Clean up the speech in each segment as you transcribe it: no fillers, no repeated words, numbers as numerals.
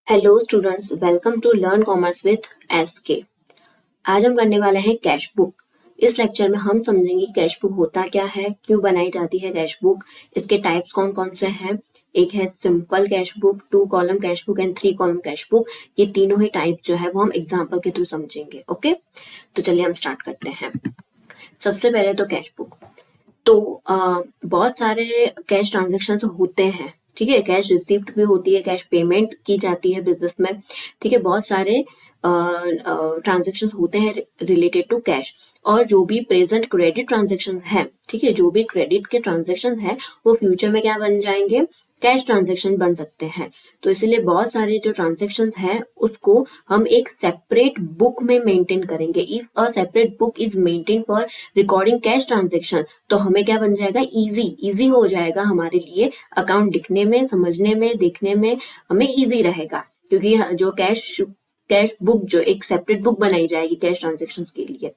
Hello students, welcome to learn commerce with SK. आज हम करने वाले हैं कैश बुक। इस लेक्चर में हम समझेंगे कैश बुक होता क्या है, क्यों बनाई जाती है कैश बुक, इसके टाइप्स कौन कौन से हैं। एक है simple cash book, 2 column cash book and 3 column cash book. ये तीनों ही टाइप जो है वो हम एग्जाम्पल के थ्रू समझेंगे। ओके, तो चलिए हम स्टार्ट करते हैं। सबसे पहले तो कैश बुक। तो बहुत सारे कैश ट्रांजेक्शन होते हैं, ठीक है। कैश रिसिप्ट भी होती है, कैश पेमेंट की जाती है बिजनेस में, ठीक है। बहुत सारे ट्रांजेक्शन होते हैं रिलेटेड टू कैश। और जो भी प्रेजेंट क्रेडिट ट्रांजेक्शन है, ठीक है, जो भी क्रेडिट के ट्रांजेक्शन है वो फ्यूचर में क्या बन जाएंगे, कैश ट्रांजेक्शन बन सकते हैं। तो इसीलिए बहुत सारे जो ट्रांजेक्शन हैं उसको हम एक सेपरेट बुक में मेंटेन करेंगे। If a separate book is maintain for recording cash transaction, तो हमें क्या बन जाएगा, इजी हो जाएगा हमारे लिए। अकाउंट लिखने में, समझने में, देखने में हमें इजी रहेगा, क्योंकि जो कैश बुक जो एक सेपरेट बुक बनाई जाएगी कैश ट्रांजेक्शन के लिए।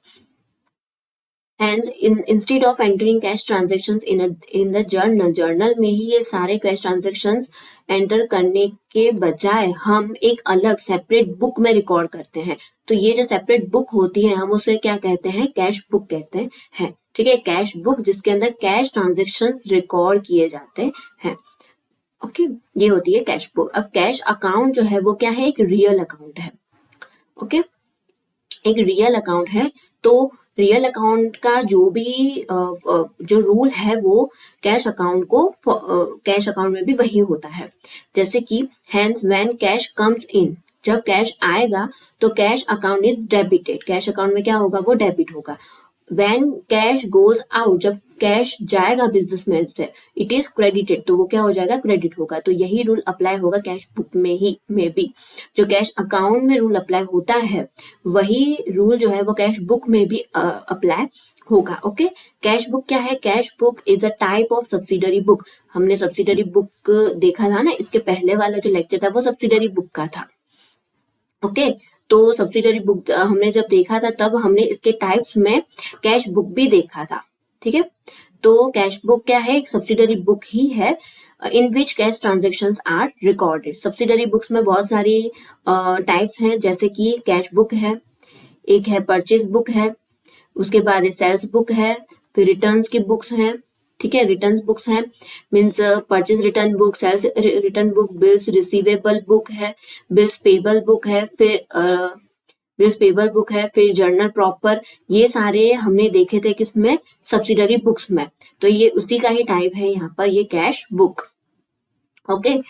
Hence, instead of entering cash transactions in the journal में ही ये सारे कैश ट्रांजेक्शन्स एंटर करने के बजाय हम एक अलग सेपरेट बुक में रिकॉर्ड करते हैं। तो ये जो सेपरेट बुक होती है हम उसे क्या कहते हैं, कैश बुक कहते हैं, ठीक है। कैश बुक जिसके अंदर कैश ट्रांजेक्शन्स रिकॉर्ड किए जाते हैं। ओके, ये होती है कैश बुक। अब कैश अकाउंट जो है वो क्या है, एक रियल अकाउंट है। ओके, एक रियल अकाउंट है। तो रियल अकाउंट का जो भी जो रूल है वो कैश अकाउंट में भी वही होता है। जैसे कि हेंस व्हेन कैश कम्स इन, जब कैश आएगा तो cash account is debited, cash account में क्या होगा, वो डेबिट होगा। व्हेन कैश गोज आउट, जब कैश जाएगा बिजनेसमैन से, इट इज क्रेडिटेड, तो वो क्या हो जाएगा, क्रेडिट होगा। तो यही रूल अप्लाई होगा कैश बुक में भी। जो कैश अकाउंट में रूल अप्लाई होता है वही रूल जो है वो कैश बुक में भी अप्लाई होगा। ओके, कैश बुक क्या है, cash book is a type of subsidiary book. हमने सब्सिडरी बुक देखा था ना, इसके पहले वाला जो लेक्चर था वो सब्सिडरी बुक का था। ओके, तो सब्सिडरी बुक हमने जब देखा था तब हमने इसके टाइप्स में कैश बुक भी देखा था, ठीक है। तो कैश बुक क्या है, एक सब्सिडरी बुक ही है in which cash transactions are recorded. Subsidiary books में बहुत सारी टाइप्स हैं, जैसे कि कैश बुक है, एक है परचेज बुक है, उसके बाद सेल्स बुक है, फिर रिटर्न्स की बुक्स हैं, ठीक है। रिटर्न्स बुक्स हैं means purchase return book, sales return book, bills receivable book है, बिल्स पेबल बुक है, फिर बिल्स पेबल बुक है, फिर जर्नल प्रॉपर। ये सारे हमने देखे थे किसमें, सब्सिडरी बुक्स में। तो ये उसी का ही टाइप है यहाँ पर, ये कैश बुक। ओके,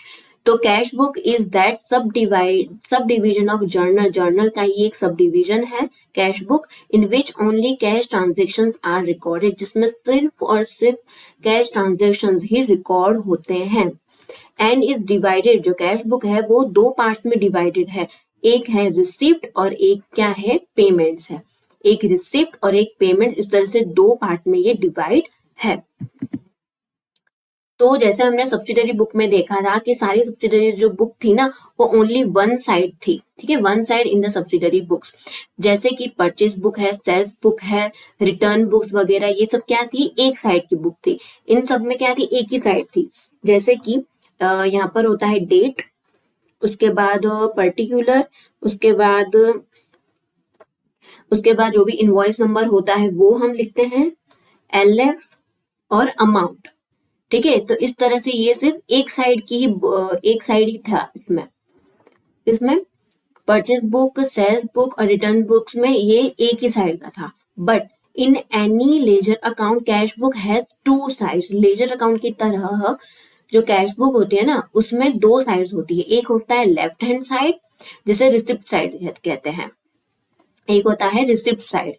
तो cash book is that sub division of journal का ही एक सब डिवीजन है cash book, in which only cash transactions are recorded, जिसमें सिर्फ और सिर्फ कैश ट्रांजेक्शन्स ही रिकॉर्ड होते हैं। एंड इज डिवाइडेड, जो कैश बुक है वो 2 पार्ट्स में डिवाइडेड है। एक है रिसिप्ट और एक क्या है, पेमेंट्स है। एक रिसिप्ट और एक पेमेंट, इस तरह से 2 पार्ट में ये डिवाइड है। तो जैसे हमने सब्सिडरी बुक में देखा था कि सारी सब्सिडरी जो बुक थी ना वो ओनली वन साइड थी, ठीक है, one side in the subsidiary books. जैसे कि परचेज बुक है, सेल्स बुक है, रिटर्न बुक्स वगैरह, ये सब क्या थी, एक साइड की बुक थी। इन सब में क्या थी, एक ही साइड थी। जैसे कि यहाँ पर होता है डेट, उसके बाद पर्टिकुलर, उसके बाद जो भी इनवॉइस नंबर होता है वो हम लिखते हैं, LF और अमाउंट, ठीक है। तो इस तरह से ये सिर्फ एक साइड ही था इसमें परचेज बुक, सेल्स बुक और रिटर्न बुक्स में ये एक ही साइड का था। But in any ledger account cash book has 2 sides. Ledger account की तरह जो कैश बुक होती है ना उसमें 2 साइड्स होती है। एक होता है लेफ्ट हैंड साइड, जिसे रिसिप्ट साइड कहते हैं, एक होता है रिसिप्ट साइड,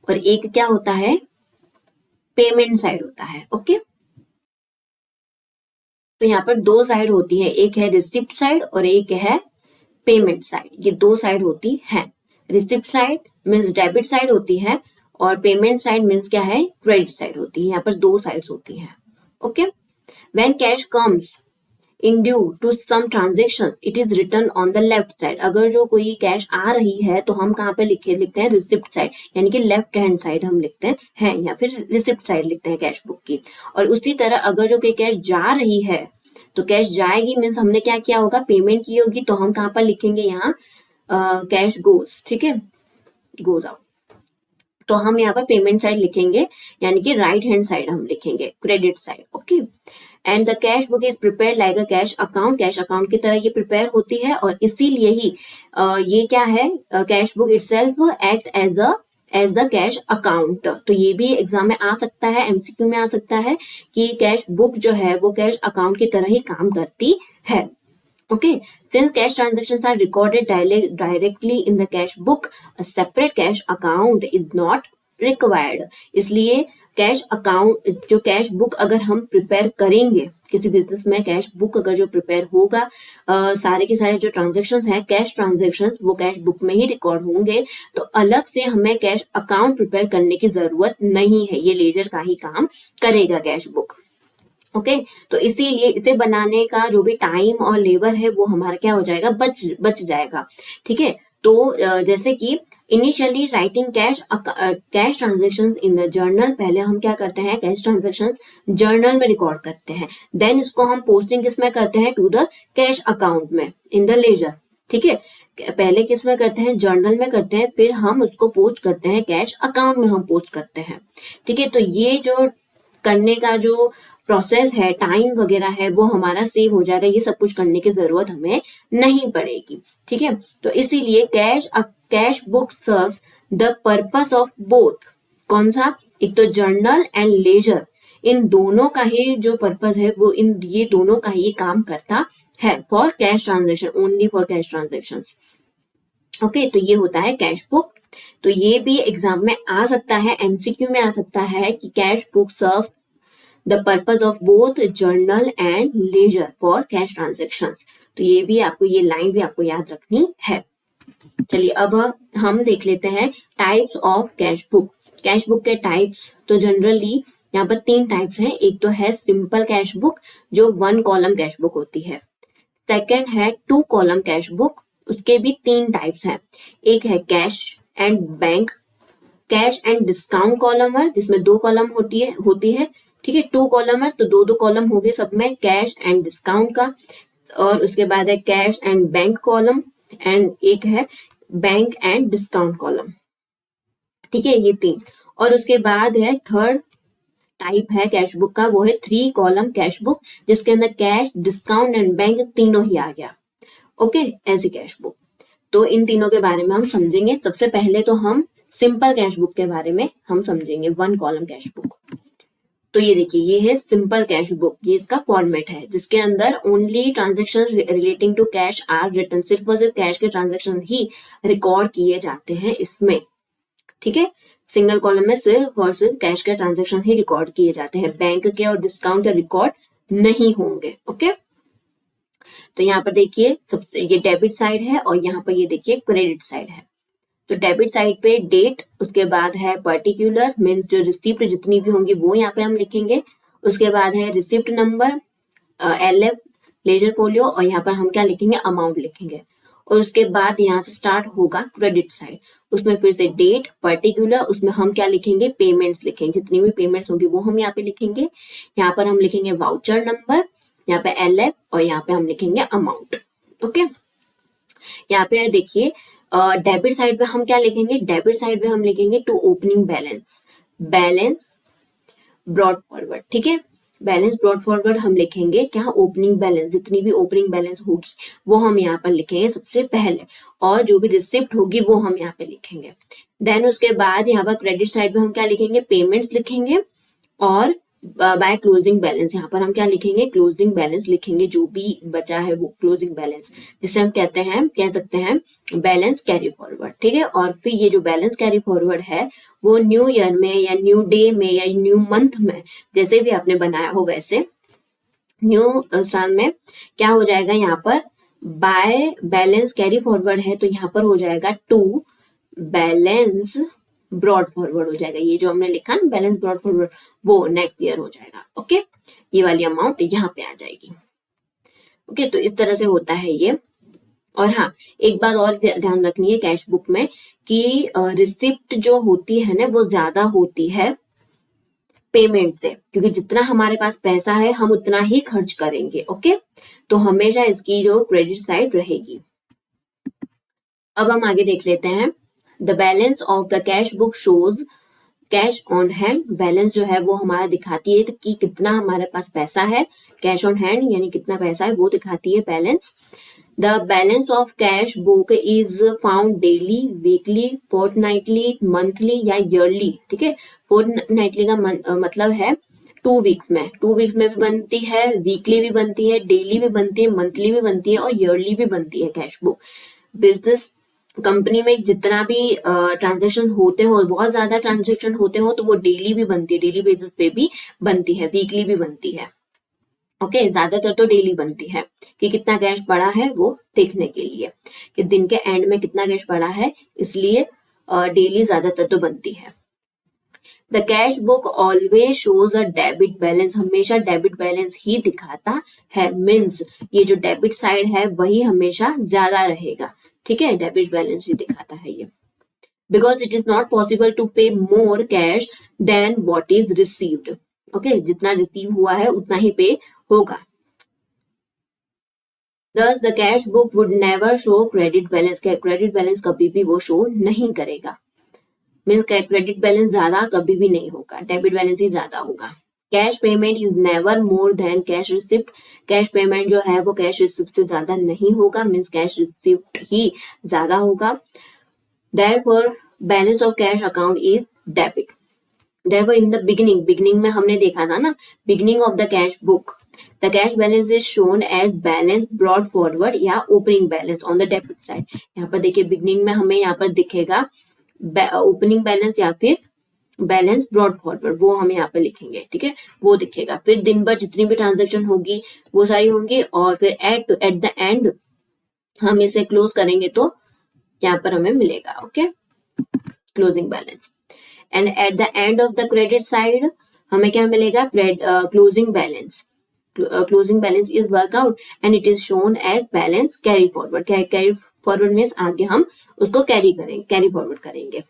और एक क्या होता है, पेमेंट साइड होता है। ओके, तो यहाँ पर 2 साइड होती है, एक है रिसिप्ट साइड और एक है पेमेंट साइड। ये 2 साइड होती है। Receipt side means debit side होती है और पेमेंट साइड मीन्स क्या है, क्रेडिट साइड होती है। यहाँ पर 2 साइड्स होती हैं। Okay, when cash comes in due to some transactions it is written on the left side. अगर जो कोई कैश आ रही है तो हम कहाँ पे लिखते हैं, रिसिप्ट साइड, यानी कि लेफ्ट हैंड साइड हम लिखते हैं या फिर रिसिप्ट साइड लिखते हैं कैश बुक की। और उसी तरह अगर जो कोई कैश जा रही है तो कैश जाएगी मीन्स हमने क्या किया होगा, पेमेंट की होगी, तो हम कहाँ पर लिखेंगे, यहाँ कैश गोज, ठीक है, गोज आउट। तो हम यहाँ पर पेमेंट साइड लिखेंगे, यानी कि राइट हैंड साइड हम लिखेंगे, credit side, okay. And the cash book is prepare like a cash account, cash account की तरह ये प्रिपेयर होती है, और इसीलिए ही ये क्या है, cash book itself act as the cash account. तो ये भी एग्जाम में आ सकता है, एमसीक्यू में आ सकता है कि कैश बुक जो है वो कैश अकाउंट की तरह ही काम करती है, okay. Since cash transactions are recorded directly in the cash book, a separate cash account is not required. इसलिए कैश अकाउंट, जो कैश बुक अगर हम प्रिपेयर करेंगे किसी बिजनेस में, कैश बुक अगर जो प्रिपेयर होगा, सारे के सारे जो ट्रांजेक्शन्स हैं, कैश ट्रांजेक्शन्स, वो कैश बुक में ही रिकॉर्ड होंगे, तो अलग से हमें कैश अकाउंट प्रिपेयर करने की जरूरत नहीं है, ये लेजर का ही काम करेगा कैश बुक, ओके। तो इसीलिए इसे बनाने का जो भी टाइम और लेबर है वो हमारा क्या हो जाएगा, बच जाएगा, ठीक है। तो जैसे कि initially writing cash transactions in the journal, पहले हम क्या करते हैं, कैश ट्रांजेक्शंस जर्नल में रिकॉर्ड करते हैं, देन इसको हम पोस्टिंग किसमें करते हैं, टू द कैश अकाउंट में, इन द लेजर, ठीक है। पहले किस में करते हैं, जर्नल में करते हैं, फिर हम उसको पोस्ट करते हैं कैश अकाउंट में, हम पोस्ट करते हैं, ठीक है। तो ये जो करने का जो प्रोसेस है, टाइम वगैरह है, वो हमारा सेव हो जाएगा, ये सब कुछ करने की जरूरत हमें नहीं पड़ेगी, ठीक है। तो इसीलिए cash book serves the purpose of both, कौन सा, एक तो जर्नल एंड लेजर, इन दोनों का ही जो पर्पस है वो ये दोनों का ही काम करता है, for cash transaction, only for cash transaction, okay. तो ये होता है कैश बुक। तो ये भी एग्जाम में आ सकता है, एमसीक्यू में आ सकता है कि cash book serves the purpose of both journal and ledger for cash transactions। तो ये भी आपको, ये लाइन भी आपको याद रखनी है। चलिए अब हम देख लेते हैं types of cash book. Cash book के टाइप्स तो जनरली यहाँ पर 3 टाइप्स हैं। एक तो है सिंपल कैश बुक, जो 1 कॉलम कैश बुक होती है। सेकेंड है 2 कॉलम कैश बुक, उसके भी 3 टाइप्स हैं। एक है cash and bank, cash and discount column है, जिसमें 2 कॉलम होती है, ठीक है। 2 कॉलम है तो 2 कॉलम हो गए सब में, कैश एंड डिस्काउंट का। और उसके बाद है cash and bank column, and एक है बैंक एंड डिस्काउंट कॉलम, ठीक है, ये 3। और उसके बाद है थर्ड टाइप है कैश बुक का, वो है 3 कॉलम कैश बुक, जिसके अंदर कैश, डिस्काउंट एंड बैंक तीनों ही आ गया, ओके, ऐसी कैश बुक। तो इन तीनों के बारे में हम समझेंगे। सबसे पहले तो हम सिंपल कैश बुक के बारे में हम समझेंगे, 1 कॉलम कैश बुक। तो ये देखिए, ये है सिंपल कैश बुक, ये इसका फॉर्मेट है, जिसके अंदर only transaction relating to cash are written, सिर्फ और सिर्फ कैश के ट्रांजेक्शन ही रिकॉर्ड किए जाते हैं इसमें, ठीक है। सिंगल कॉलम में सिर्फ और सिर्फ कैश के ट्रांजेक्शन ही रिकॉर्ड किए जाते हैं, बैंक के और डिस्काउंट के रिकॉर्ड नहीं होंगे, ओके। तो यहाँ पर देखिए, सब ये डेबिट साइड है, और यहाँ पर ये देखिए क्रेडिट साइड है। तो डेबिट साइड पे डेट, उसके बाद है पर्टिकुलर, मीन्स जो रिसिप्ट जितनी भी होंगी वो यहाँ पे हम लिखेंगे। उसके बाद है receipt number, LF, ledger folio, और यहाँ पर हम क्या लिखेंगे, अमाउंट लिखेंगे। और उसके बाद यहाँ से स्टार्ट होगा क्रेडिट साइड, उसमें फिर से डेट, पर्टिकुलर, उसमें हम क्या लिखेंगे, पेमेंट्स लिखेंगे, जितनी भी पेमेंट्स होंगी वो हम यहाँ पे लिखेंगे। यहाँ पर हम लिखेंगे वाउचर नंबर, यहाँ पे LF, और यहाँ पे हम लिखेंगे अमाउंट, ओके। यहाँ पे देखिए डेबिट साइड पे हम क्या लिखेंगे, डेबिट साइड पे हम लिखेंगे to opening balance, balance brought forward, ठीक है। बैलेंस ब्रॉड फॉरवर्ड हम लिखेंगे क्या, ओपनिंग बैलेंस, जितनी भी ओपनिंग बैलेंस होगी वो हम यहाँ पर लिखेंगे सबसे पहले, और जो भी रिसिप्ट होगी वो हम यहाँ पे लिखेंगे। देन उसके बाद यहाँ पर क्रेडिट साइड पे हम क्या लिखेंगे, पेमेंट्स लिखेंगे, और बाय क्लोजिंग बैलेंस, यहाँ पर हम क्या लिखेंगे, क्लोजिंग बैलेंस लिखेंगे, जो भी बचा है वो क्लोजिंग बैलेंस, जिसे हम कह सकते हैं बैलेंस कैरी फॉरवर्ड, ठीक है। और फिर ये जो बैलेंस कैरी फॉरवर्ड है वो न्यू ईयर में या न्यू डे में या न्यू मंथ में, जैसे भी आपने बनाया हो वैसे, न्यू साल में क्या हो जाएगा, यहाँ पर बाय बैलेंस कैरी फॉरवर्ड है तो यहाँ पर हो जाएगा टू बैलेंस ब्रॉड फॉरवर्ड हो जाएगा। ये जो हमने लिखा ना बैलेंस ब्रॉड फॉरवर्ड, वो नेक्स्ट ईयर हो जाएगा, ओके। ये वाली अमाउंट यहाँ पे आ जाएगी, ओके। तो इस तरह से होता है ये। और हाँ, एक बात और ध्यान रखनी है कैश बुक में कि रिसिप्ट जो होती है ना वो ज्यादा होती है पेमेंट से, क्योंकि जितना हमारे पास पैसा है हम उतना ही खर्च करेंगे। ओके, तो हमेशा इसकी जो क्रेडिट साइड रहेगी। अब हम आगे देख लेते हैं। The balance of the cash book shows cash on hand. Balance जो है वो हमारा दिखाती है कि कितना हमारे पास पैसा है। कैश ऑन हैंड यानी कितना पैसा है वो दिखाती है balance. The balance of cash book is found daily, weekly, fortnightly, monthly या ईयरली। ठीक है, फोर्टनाइटली का मतलब है 2 वीक्स में। 2 वीक्स में भी बनती है, वीकली भी बनती है, डेली भी बनती है, मंथली भी बनती है और ईयरली भी बनती है कैश बुक। बिजनेस कंपनी में जितना भी ट्रांजेक्शन होते हो, बहुत ज्यादा ट्रांजेक्शन होते हो तो वो डेली भी बनती है, डेली बेसिस पे भी बनती है, वीकली भी बनती है। ओके, ज्यादातर तो डेली बनती है कि कितना कैश पड़ा है वो देखने के लिए, कि दिन के एंड में कितना कैश पड़ा है, इसलिए डेली ज्यादातर तो बनती है। The cash book always shows a debit balance. हमेशा डेबिट बैलेंस ही दिखाता है, मीन्स ये जो डेबिट साइड है वही हमेशा ज्यादा रहेगा। ठीक है, डेबिट बैलेंस ही दिखाता है ये। Because it is not possible to pay more cash than what is received. Okay, जितना रिसीव हुआ है उतना ही पे होगा। Thus the cash book would never show credit balance। Credit balance कभी भी वो शो नहीं करेगा, मीन्स क्रेडिट बैलेंस ज्यादा कभी भी नहीं होगा, डेबिट बैलेंस ही ज्यादा होगा। Cash payment is never more than cash receipt. Cash payment जो है वो कैश रिसिप्ट से ज्यादा नहीं होगा, मीन्स कैश रिसिप्ट ही ज्यादा होगा। Therefore balance of cash account is debit. Therefore in the beginning में हमने देखा था ना, beginning of the cash book the cash balance is shown as balance brought forward या opening balance on the debit side। यहाँ पर देखिए beginning में हमें यहाँ पर दिखेगा ओपनिंग बैलेंस या फिर बैलेंस ब्रॉड फॉरवर्ड, वो हम यहाँ पे लिखेंगे। ठीक है, वो दिखेगा। फिर दिन भर जितनी भी ट्रांजेक्शन होगी वो सारी होंगी और फिर एट द एंड हम इसे क्लोज करेंगे तो यहाँ पर हमें मिलेगा। Okay, closing balance. And at the end of the credit side हमें क्या मिलेगा, closing balance. Closing balance is workout and it is shown as balance carry forward. Carry forward means आगे हम उसको कैरी करेंगे, कैरी फॉरवर्ड करेंगे।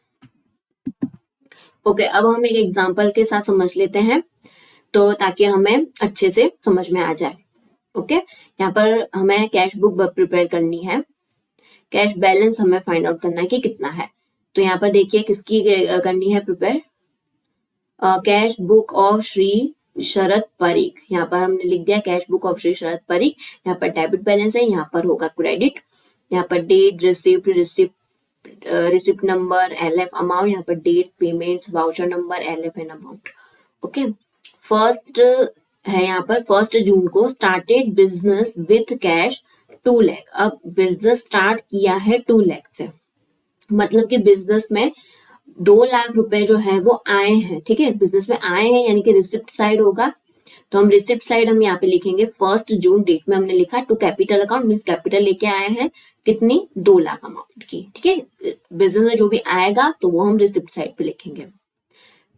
Okay, अब हम एक एग्जांपल के साथ समझ लेते हैं तो ताकि हमें अच्छे से समझ में आ जाए। ओके, यहाँ पर हमें कैश बुक प्रिपेयर करनी है, कैश बैलेंस हमें फाइंड आउट करना है कि कितना है। तो यहाँ पर देखिए किसकी करनी है prepare, cash book of Shri Sharad Parikh. यहाँ पर हमने लिख दिया cash book of Shri Sharad Parikh. यहाँ पर डेबिट बैलेंस है, यहाँ पर होगा क्रेडिट, यहाँ पर date, receipt number, LF amount, यहाँ पर date, payments, voucher number, LF and amount. Okay, first है यहाँ पर 1 जून को started business with cash 2 lakh. अब बिजनेस स्टार्ट किया है 2 लाख से, मतलब कि बिजनेस में 2 लाख रुपए जो है वो आए हैं। ठीक है, बिजनेस में आए हैं यानी कि रिसिप्ट साइड होगा, तो हम रिसिप्ट साइड हम यहाँ पे लिखेंगे 1 जून डेट में हमने लिखा to capital account, means capital लेके आए हैं कितनी, 2 लाख अमाउंट की। ठीक है, बिजनेस में जो भी आएगा तो वो हम रिसिप्ट साइड पे लिखेंगे।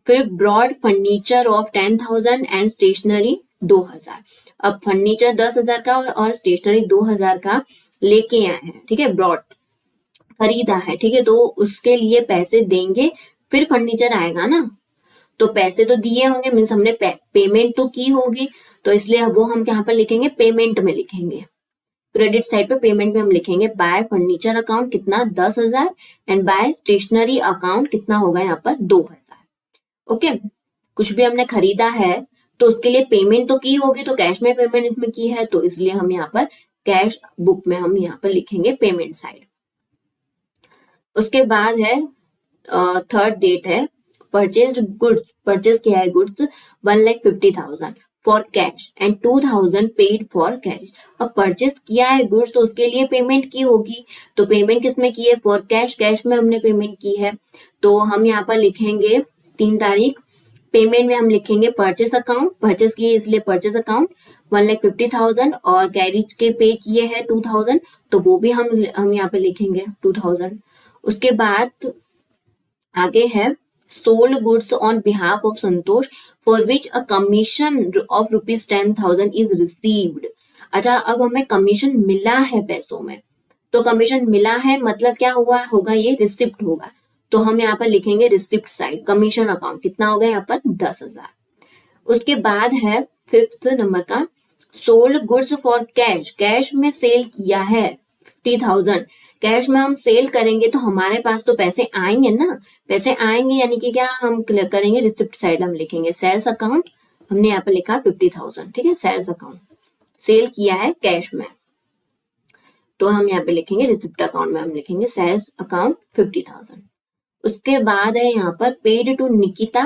फिर bought furniture of 10,000 and stationery 2,000। अब फर्नीचर 10,000 का और स्टेशनरी 2,000 का लेके आए हैं। ठीक है, ब्रॉड खरीदा है। ठीक है, तो उसके लिए पैसे देंगे फिर फर्नीचर आएगा ना, तो पैसे तो दिए होंगे, मीन्स हमने पेमेंट तो की होगी, तो इसलिए वो हम यहाँ पर लिखेंगे पेमेंट में लिखेंगे। क्रेडिट साइड पे पेमेंट में हम लिखेंगे बाय फर्नीचर अकाउंट कितना 10,000 एंड बाय स्टेशनरी अकाउंट कितना होगा यहाँ पर 2,000। ओके, कुछ भी हमने खरीदा है तो उसके लिए पेमेंट तो की होगी, तो कैश में पेमेंट इसमें की है, तो इसलिए हम यहाँ पर कैश बुक में हम यहाँ पर लिखेंगे पेमेंट साइड। उसके बाद है थर्ड डेट है परचेज गुड्स। परचेज किया है goods 1,50,000 for cash and 2,000 paid for cash. अब परचेज किया है गुड्स तो उसके लिए पेमेंट की होगी, तो पेमेंट किसमें की है, फॉर कैश, कैश में हमने पेमेंट की है, तो हम यहाँ पर लिखेंगे 3 तारीख। पेमेंट में हम लिखेंगे परचेज अकाउंट, परचेज किए इसलिए परचेज अकाउंट 1,50,000 और कैरिज के पे किए हैं 2,000, तो वो भी हम यहाँ पे लिखेंगे 2,000। उसके बाद आगे है sold goods on behalf of Santosh for which a commission of ₹10,000 is received. अच्छा, अब हमें कमीशन मिला है पैसों में, तो कमीशन मिला है मतलब क्या हुआ होगा, ये रिसिप्ट होगा, तो हम यहाँ पर लिखेंगे रिसिप्ट साइड। कमीशन अकाउंट कितना होगा यहाँ पर 10,000। उसके बाद है 5th नंबर का sold goods for cash, cash में सेल किया है 50,000, कैश में हम सेल करेंगे तो हमारे पास तो पैसे आएंगे ना, पैसे आएंगे यानी कि क्या हम करेंगे, रिसिप्ट साइड हम लिखेंगे सेल्स अकाउंट, हमने यहाँ पे लिखा 50,000, ठीक है, सेल्स अकाउंट, सेल किया है कैश में, तो हम यहाँ पे लिखेंगे रिसिप्ट अकाउंट में हम लिखेंगे सेल्स अकाउंट 50,000। उसके बाद है यहाँ पर पेड टू निकिता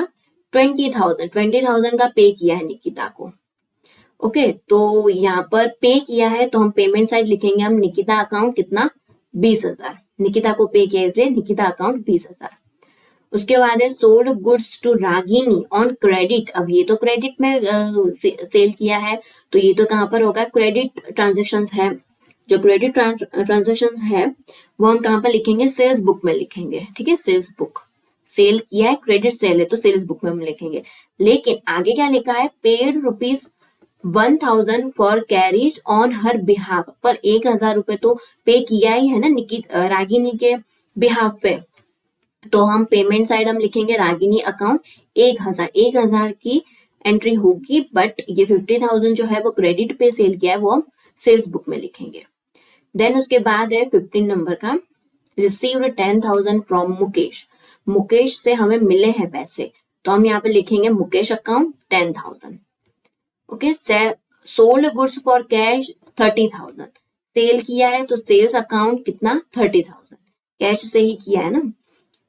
20,000, 20,000 का पे किया है निकिता को। ओके, तो यहाँ पर पे किया है तो हम पेमेंट साइड लिखेंगे हम निकिता अकाउंट कितना 20,000, निकिता को पे किया इसलिए निकिता अकाउंट 20,000। उसके बाद है sold goods to Ragini on credit, अब ये तो क्रेडिट में सेल किया है तो ये तो कहाँ पर होगा, क्रेडिट ट्रांजेक्शन है, जो क्रेडिट ट्रांजेक्शन है वो हम कहाँ पर लिखेंगे, सेल्स बुक में लिखेंगे, ठीक है, सेल्स बुक, सेल किया है क्रेडिट सेल है तो सेल्स बुक में हम लिखेंगे। लेकिन आगे क्या लिखा है, paid ₹1,000 for carriage on her behalf, पर 1,000 रुपए तो पे किया ही है ना रागिनी के बिहाफ पे, तो हम पेमेंट साइड हम लिखेंगे रागिनी अकाउंट 1,000 की एंट्री होगी, बट ये 50,000 जो है वो क्रेडिट पे सेल किया है वो हम सेल्स बुक में लिखेंगे। देन उसके बाद है 15 नंबर का रिसीव्ड 10,000 फ्रॉम मुकेश, मुकेश से हमें मिले हैं पैसे तो हम यहाँ पे लिखेंगे Mukesh account 10,000। Okay, sold goods for cash 30,000, sale किया है तो सेल्स अकाउंट कितना 30,000, कैश से ही किया है ना।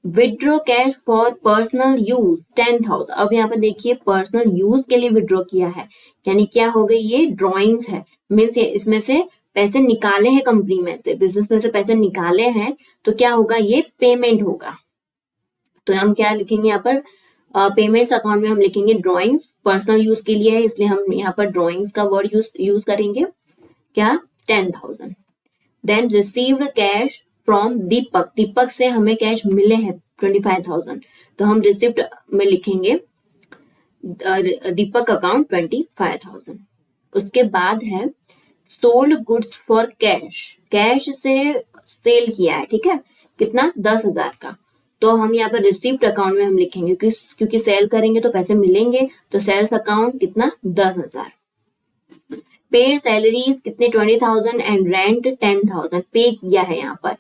Withdraw cash for personal use 10,000, अब यहाँ पे देखिए पर्सनल यूज के लिए विड्रॉ किया है, यानी क्या हो गई, ये ड्रॉइंग्स है, मीन्स इसमें से पैसे निकाले हैं, कंपनी में से बिजनेस में से पैसे निकाले हैं तो क्या होगा, ये पेमेंट होगा, तो हम क्या लिखेंगे यहाँ पर पेमेंट्स अकाउंट में हम लिखेंगे ड्रॉइंग्स, पर्सनल यूज के लिए है इसलिए हम यहाँ पर ड्रॉइंग्स का वर्ड यूज करेंगे, क्या 10,000। देन रिसीव्ड कैश फ्रॉम दीपक, दीपक से हमें कैश मिले हैं 25,000 तो हम रिसिप्ट में लिखेंगे दीपक अकाउंट 25,000। उसके बाद है sold goods for cash, cash से सेल किया है, ठीक है, कितना 10,000 का, तो हम यहाँ पर रिसिप्ट अकाउंट में हम लिखेंगे क्योंकि सेल करेंगे तो पैसे मिलेंगे, तो सेल्स अकाउंट कितना 10,000। पेड सैलरीज कितने 20,000 एंड रेंट 10,000, पे किया है यहाँ पर,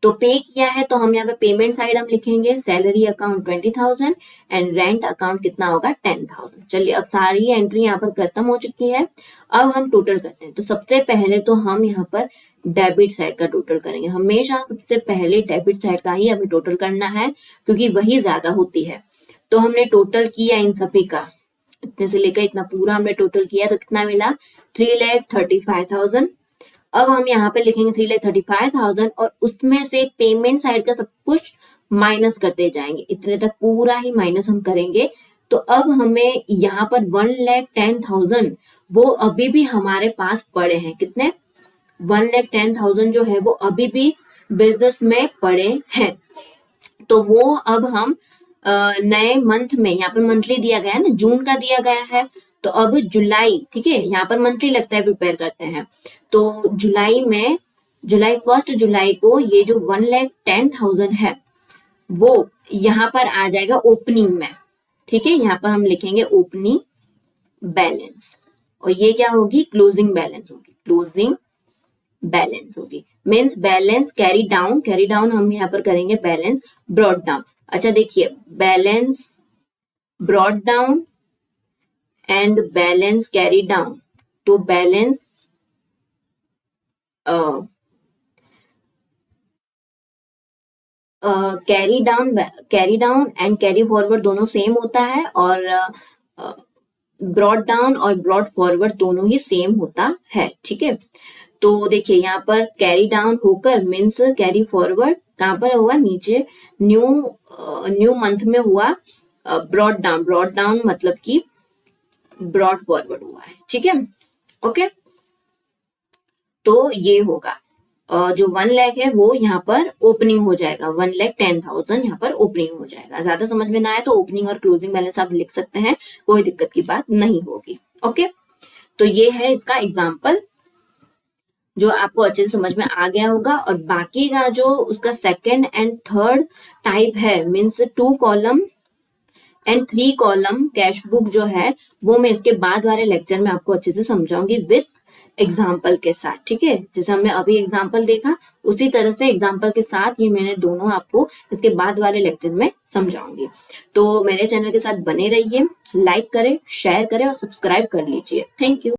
तो पे किया है तो हम यहाँ पे पेमेंट साइड हम लिखेंगे salary account 20,000 and rent account कितना होगा 10,000। चलिए अब सारी एंट्री यहाँ पर खत्म हो चुकी है, अब हम टोटल करते हैं। तो सबसे पहले तो हम यहाँ पर डेबिट साइड का टोटल करेंगे, हमेशा सबसे पहले डेबिट साइड का ही हमें टोटल करना है क्योंकि वही ज्यादा होती है। तो हमने टोटल किया इन सभी का, इतने से लेकर इतना पूरा हमने टोटल किया तो कितना मिला 3,35,000। अब हम यहाँ पे लिखेंगे 3,35,000 और उसमें से पेमेंट साइड का सब कुछ माइनस करते जाएंगे, इतने तक पूरा ही माइनस हम करेंगे। तो अब हमें यहाँ पर 1,10,000 वो अभी भी हमारे पास पड़े हैं, कितने 1,10,000 जो है वो अभी भी बिजनेस में पड़े हैं, तो वो अब हम नए मंथ में, यहाँ पर मंथली दिया गया है ना, जून का दिया गया है, तो अब जुलाई, ठीक है, यहाँ पर मंथली लगता है, प्रिपेयर करते हैं, तो जुलाई में, जुलाई 1 जुलाई को ये जो 1,10,000 है वो यहाँ पर आ जाएगा ओपनिंग में, ठीक है, यहाँ पर हम लिखेंगे ओपनिंग बैलेंस और ये क्या होगी क्लोजिंग बैलेंस होगी, क्लोजिंग बैलेंस होगी, मीन्स बैलेंस कैरी डाउन हम यहाँ पर करेंगे बैलेंस ब्रॉड डाउन। अच्छा देखिए balance brought down and balance carry down, तो balance carry down and carry forward दोनों सेम होता है और ब्रॉड डाउन और ब्रॉड फॉरवर्ड दोनों ही सेम होता है, ठीक है। तो देखिए यहाँ पर कैरी डाउन होकर मीन्स कैरी फॉरवर्ड कहाँ पर हुआ, नीचे न्यू मंथ में हुआ ब्रॉड डाउन मतलब कि ब्रॉड फॉरवर्ड हुआ है, ठीक है, ओके। तो ये होगा जो 1 लाख है वो यहाँ पर ओपनिंग हो जाएगा, 1,10,000 यहाँ पर ओपनिंग हो जाएगा। ज्यादा समझ में ना आए तो ओपनिंग और क्लोजिंग बैलेंस आप लिख सकते हैं, कोई दिक्कत की बात नहीं होगी, ओके। तो ये है इसका एग्जाम्पल जो आपको अच्छे से समझ में आ गया होगा। और बाकी का जो उसका सेकंड एंड थर्ड टाइप है means 2 column and 3 column cash book जो है वो मैं इसके बाद वाले लेक्चर में आपको अच्छे से समझाऊंगी विथ एग्जाम्पल के साथ, ठीक है। जैसे हमने अभी एग्जाम्पल देखा उसी तरह से एग्जाम्पल के साथ ये मैंने दोनों आपको इसके बाद वाले लेक्चर में समझाऊंगी। तो मेरे चैनल के साथ बने रहिए, लाइक करें, शेयर करें और सब्सक्राइब कर लीजिए। Thank you.